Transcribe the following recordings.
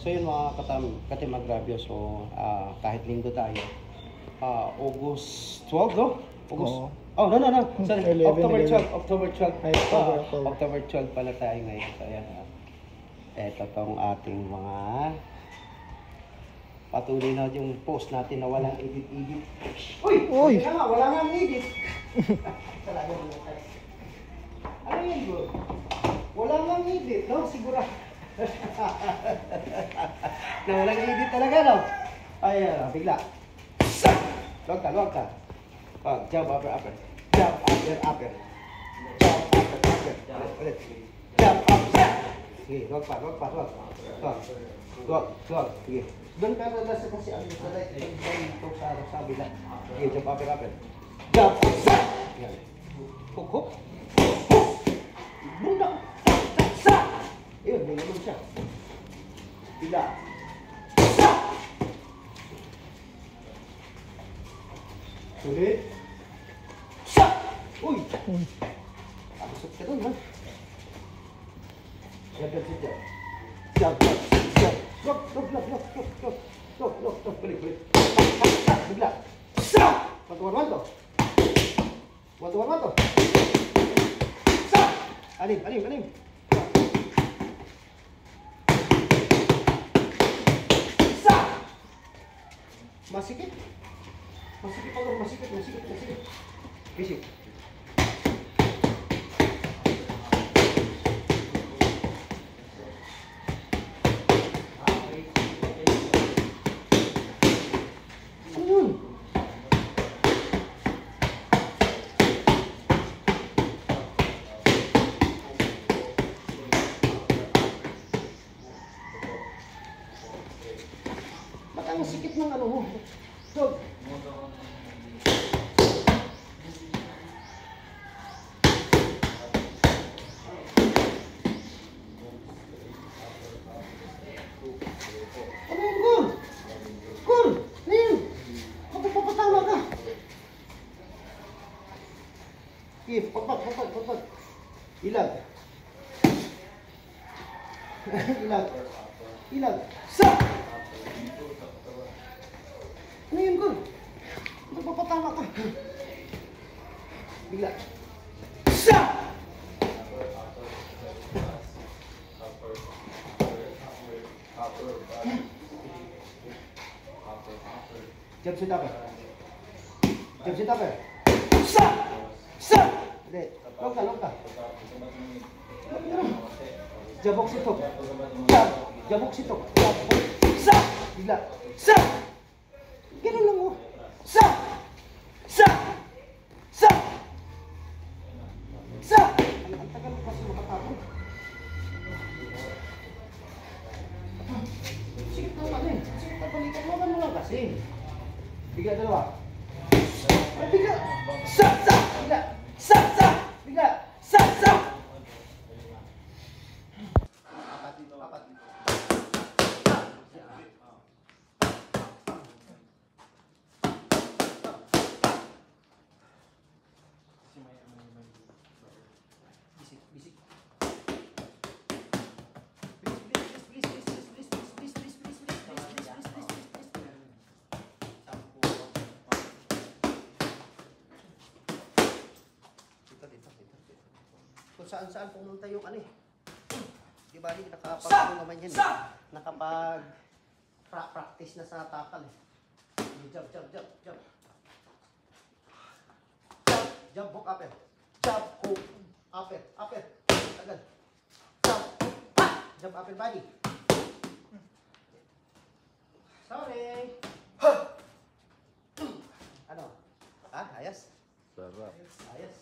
So yun mga Katim Agrabio, so kahit linggo tayo, August 12, no? August, oh no, sorry, 11, October 12 October 12 pala tayo ngayon. So ayan, eto tong ating mga patuloy na yung post natin na walang edit. Uy! Wala nga edit. Talaga mo tayo. Ano yun bro? Wala nga edit, no? Siguro. Na walang edit talaga, no? Ayan, bigla. Luwag ka. Jump, upper. Jump, upper. Ulit. Jump, upper. Sige, luwag pa. Luwag. Sige. Doon ka na nasa kasi ano sa right. Ito sa bila. Sige, jump, upper. Jump, upper. Yan. Hook. Bunda. Ayun, may naman siya. Bila. Sulit. Uy! Abusot ka doon, ha? Gagad si Jab. Jab. Look. Balik. Bigla. One to. Anim. Masikip. Bisik. Ang sikip ng ano mo. Dog. Ano yun, Gur? Ano yun? Papatawa ka. Sige, papat. Ilag. Sa! Ano yun, Gur? Papatawa ka. Bigla. Sa! Jab sit upper. Sa! Ulit. Long ka. Jabok sitok. Sa! Bigla. Sa! Ganun lang mo. Sa! Ang tagal mo kasi makatapon. Sikip na pala eh. Sikip na balikan mo lang kasi. Bigla dalawa. Bigla. Sa! Bigla. Sa! Apat. Bisik. Kung saan pumunta yung ano eh. Di ba rin naman yan eh. Nakapag-practice na sa takal eh. Jump. Jump, hook, upper. Jump, hook, upper. Agad. Jump, upper body. Sorry. Ano? Ayos? Sarap. Ayos.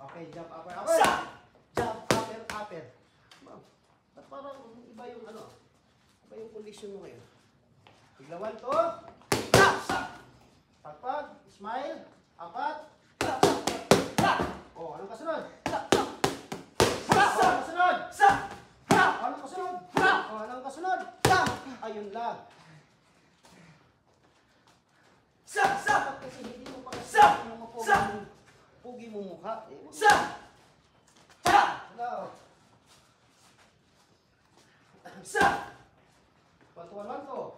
Okay, jump, upper. Jump, upper. Ba't parang iba yung ano? Iba yung condition mo ngayon? Bigla 1, 2. Pagpag, smile, apat. Anong kasunod? Anong kasunod? Ayun lang. Kasi hindi mo pa kasi pugi mo mukha. Hello. Sa! 1, 2, 1, 2.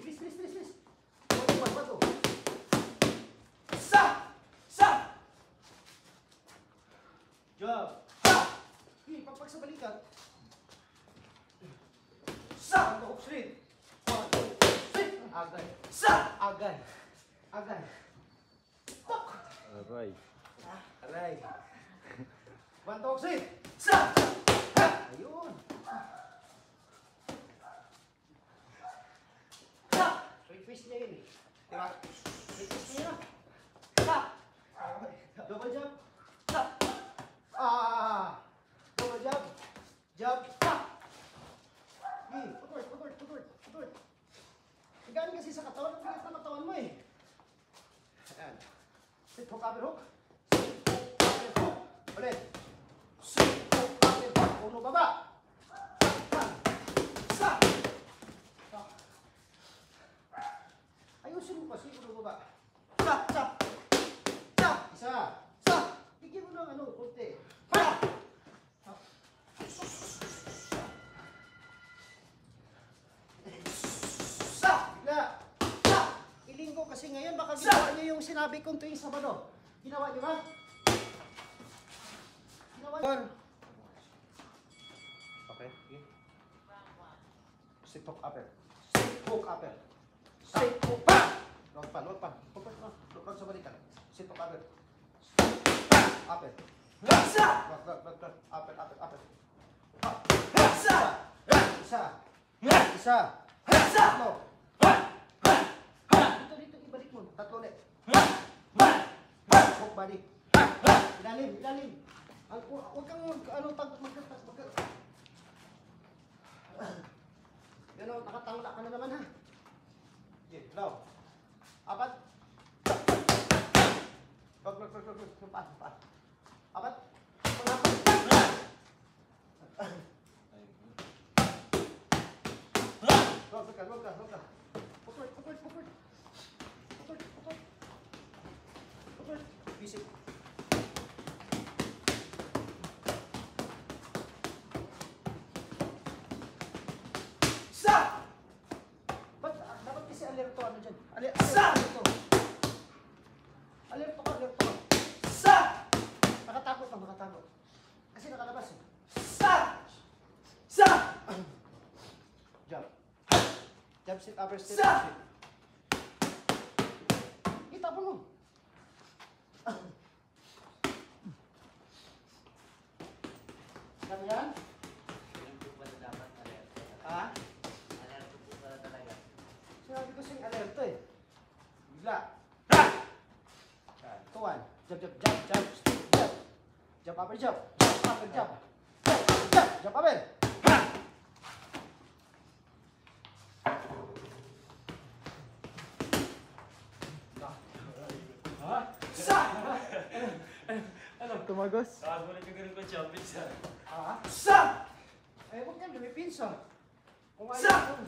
Bilis, bilis, bilis, bilis. 1, 2, 1, 2. Sa! Sa! Jump. Ha! Hindi, pagpag sa balikat. Sa! Hook straight. 1, 2, 3. Agay. Sa! Agay. Agay. Tok! Aray. Aray. 1, 2, 3. Sa! Ha! Ayun. Sa! Straight fist niya yun eh. Diba? Straight fist niya na. Sa! Double jump. Sa! Double jump. Jump. Sa! Footwork. Galing kasi sa katawan, ang bigat ng katawan mo eh. Ayan. Sit hook, upper hook. Sit hook, upper hook. Ulit. Sit hook, upper hook. Uno, baba. Sa! Ayusin mo kasi, uno, baba. Sa! Isa. Sa! Bigyan mo ng konti. Pa! Kasi ngayon baka ginawa niyo yung sinabi kong tuwing Sabado. Ginawa niyo ba? Ginawa niyo? Okay. Sit hook upper. Sit hook upper. Sit hook pa! Load pa. Load sa balikan. Sit hook upper. Upper. Sa! Upper. Isa. Tatlo. Dito, ibalik mo. Tatlo ulit. Hook body. Ilalim. Huwag kang magkatas. Gano'n, nakatangla ka na naman ha. Okay, now. Apat. Apat. Apat. Huwag ka. Pupert. Basic. Sa! Dapat kasi alerto ano dyan? Alerto. Alerto ka. Sa! Nakatakot. Kasi nakalabas eh. Sa! Jump. Jump sit, upper step. Sa! Kita mo. Sabi yan? Alerto pala dapat, alerto. Ha? Alerto po pala talaga. Sinabi ko siyang alerto eh. Bigla. Tuwan. Jump. Jump upper jump. Jump upper. Tumagos. Nakagulat yung ganun ko, champion sa. Sa! Eh, huwag yan, lumipinsa. Kung ayaw mo.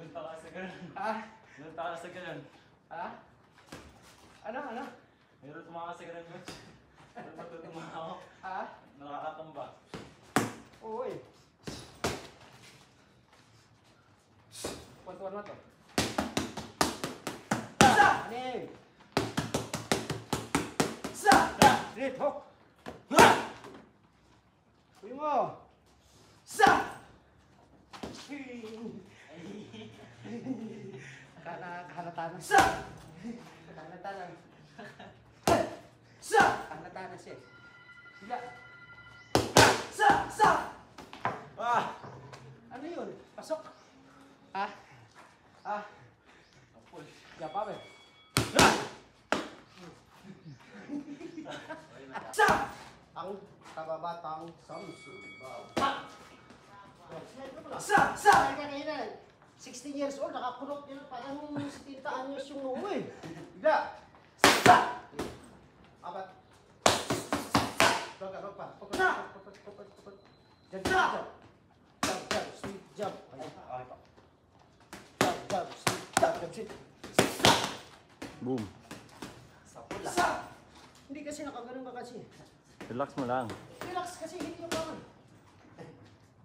Lunta ka sa ganun. Lunta ka sa ganun. Ano? Mayroon tumaka sa ganun, coach. Mayroon matutumaka ako. Nakakatumba. Oo eh. Kwantuan mo to. Anim. Straight hook. Uy mo. Halata na. Halata na siya. Sila. Ano yun? Pasok. Ya pa be. Ang kababatang Samsung. Kanina, 16 years old, nakakulot yun, parang 70 anyos yung noo eh. Bigla. Apat. Rock pa. Jump, sweet jump. Jump, sweet jump, sit. Boom. Sa pula. Hindi kasi nakaganon ka kasi. Relax mo lang. Relax kasi, hindi yung pangan.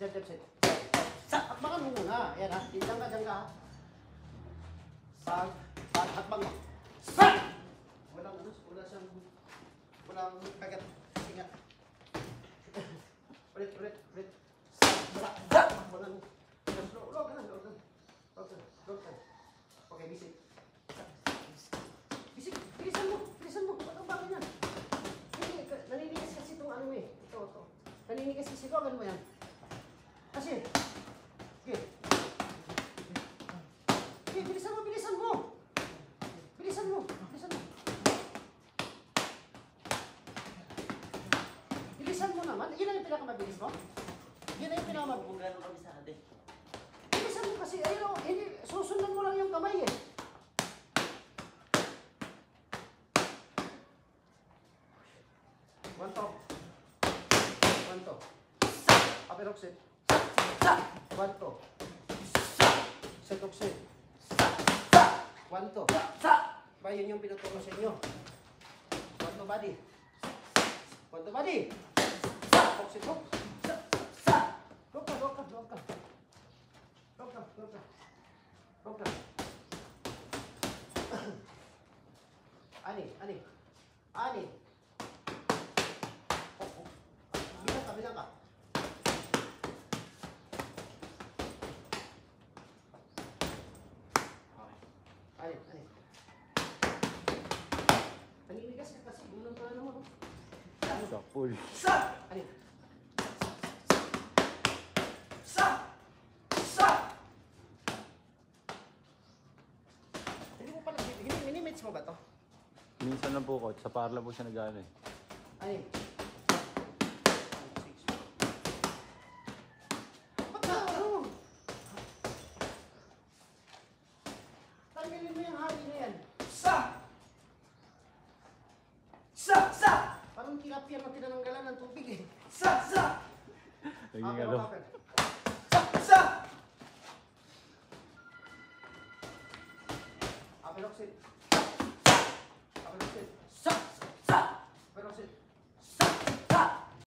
Jab, jab, set. Hakbangan mo muna. Ayan ha. Diyan ka. Sag. Hakbang mo. Sag! Wala siyang kagat. Kasi nga. Ulit. Sag. Hakbangan mo. Log ka na. Okay, bisik. Bisik, bilisan mo. Ba't ang bakit yan? Naninigas kasi itong ano eh. Ito. Naninigas kasi. Logan mo yan. Kasi. Okay. Okay, bilisan mo. Bilisan mo naman. Yun ang yung pinakamabilis mo? Yun ang yung pinakamabilis. Kung gano'n kami sa atin. Bilisan mo kasi. Ayun, hindi. Susundan mo lang yung kamay eh. One to. Aperoxid. One to. Cetoxid. One to. Ba, yun yung pinuturo sa inyo. One to body. Oxid hook. Look ka. Ani. Bilang ka. Ani. Naninigas ka kasi. Unang pa naman. Kapul. Ani. Hindi mo pala. Minimits mo ba to? Minsan lang po coach. Sa parla po siya nag-ano eh. Ani. Ba't na ano? Tanggalin mo yung hari na yan. Parang tilapia na tinananggalan ng tubig eh. Naging ano. Aperoxid.